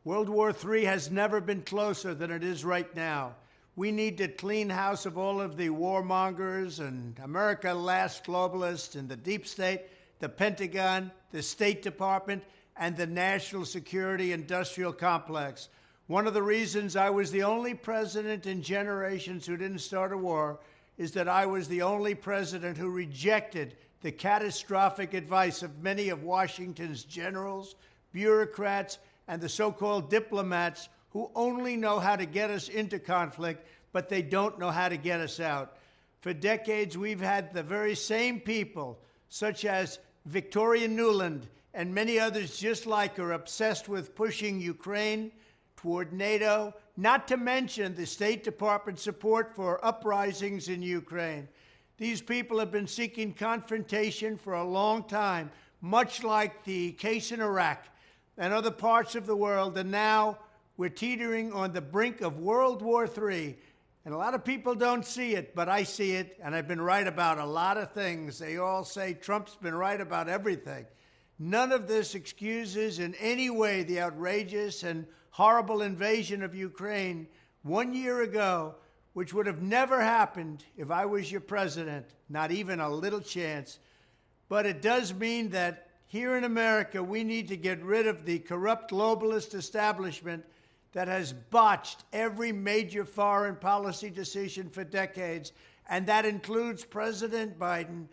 World War III has never been closer than it is right now. We need to clean house of all of the warmongers and America last globalists in the deep state, the Pentagon, the State Department, and the national security industrial complex. One of the reasons I was the only president in generations who didn't start a war is that I was the only president who rejected the catastrophic advice of many of Washington's generals, bureaucrats, and the so-called diplomats who only know how to get us into conflict, but they don't know how to get us out. For decades, we've had the very same people, such as Victoria Nuland and many others just like her, obsessed with pushing Ukraine toward NATO, not to mention the State Department support for uprisings in Ukraine. These people have been seeking confrontation for a long time, much like the case in Iraq and other parts of the world, and now we're teetering on the brink of World War III. And a lot of people don't see it, but I see it, and I've been right about a lot of things. They all say Trump's been right about everything. None of this excuses in any way the outrageous and horrible invasion of Ukraine 1 year ago, which would have never happened if I was your president, not even a little chance. But it does mean that here in America, we need to get rid of the corrupt globalist establishment that has botched every major foreign policy decision for decades, and that includes President Biden,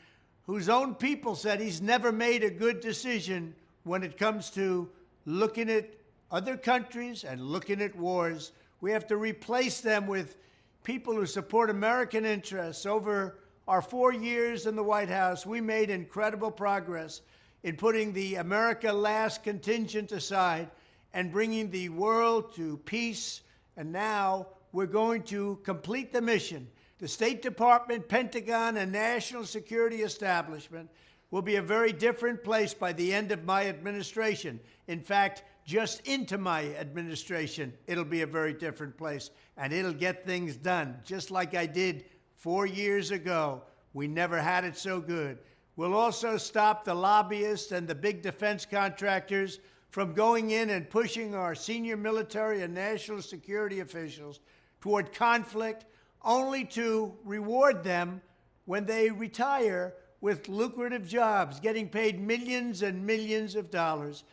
whose own people said he's never made a good decision when it comes to looking at other countries and looking at wars. We have to replace them with people who support American interests. Over our 4 years in the White House, we made incredible progress in putting the America Last contingent aside and bringing the world to peace. And now we're going to complete the mission. The State Department, Pentagon, and national security establishment will be a very different place by the end of my administration. In fact, just into my administration, it'll be a very different place, and it'll get things done, just like I did 4 years ago. We never had it so good. We'll also stop the lobbyists and the big defense contractors from going in and pushing our senior military and national security officials toward conflict, only to reward them when they retire with lucrative jobs, getting paid millions and millions of dollars.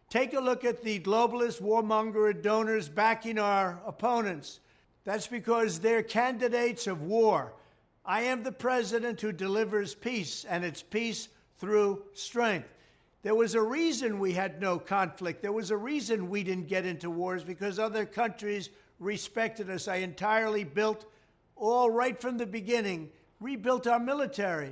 Take a look at the globalist warmonger donors backing our opponents. That's because they're candidates of war. I am the president who delivers peace, and it's peace through strength. There was a reason we had no conflict. There was a reason we didn't get into wars, because other countries respected us. I entirely built, all right from the beginning, rebuilt our military.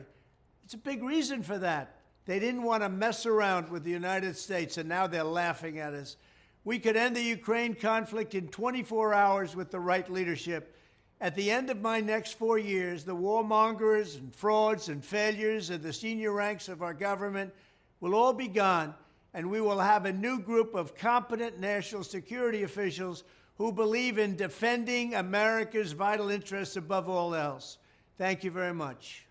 It's a big reason for that. They didn't want to mess around with the United States, and now they're laughing at us. We could end the Ukraine conflict in 24 hours with the right leadership. At the end of my next 4 years, the warmongers and frauds and failures in the senior ranks of our government will all be gone, and we will have a new group of competent national security officials who believe in defending America's vital interests above all else. Thank you very much.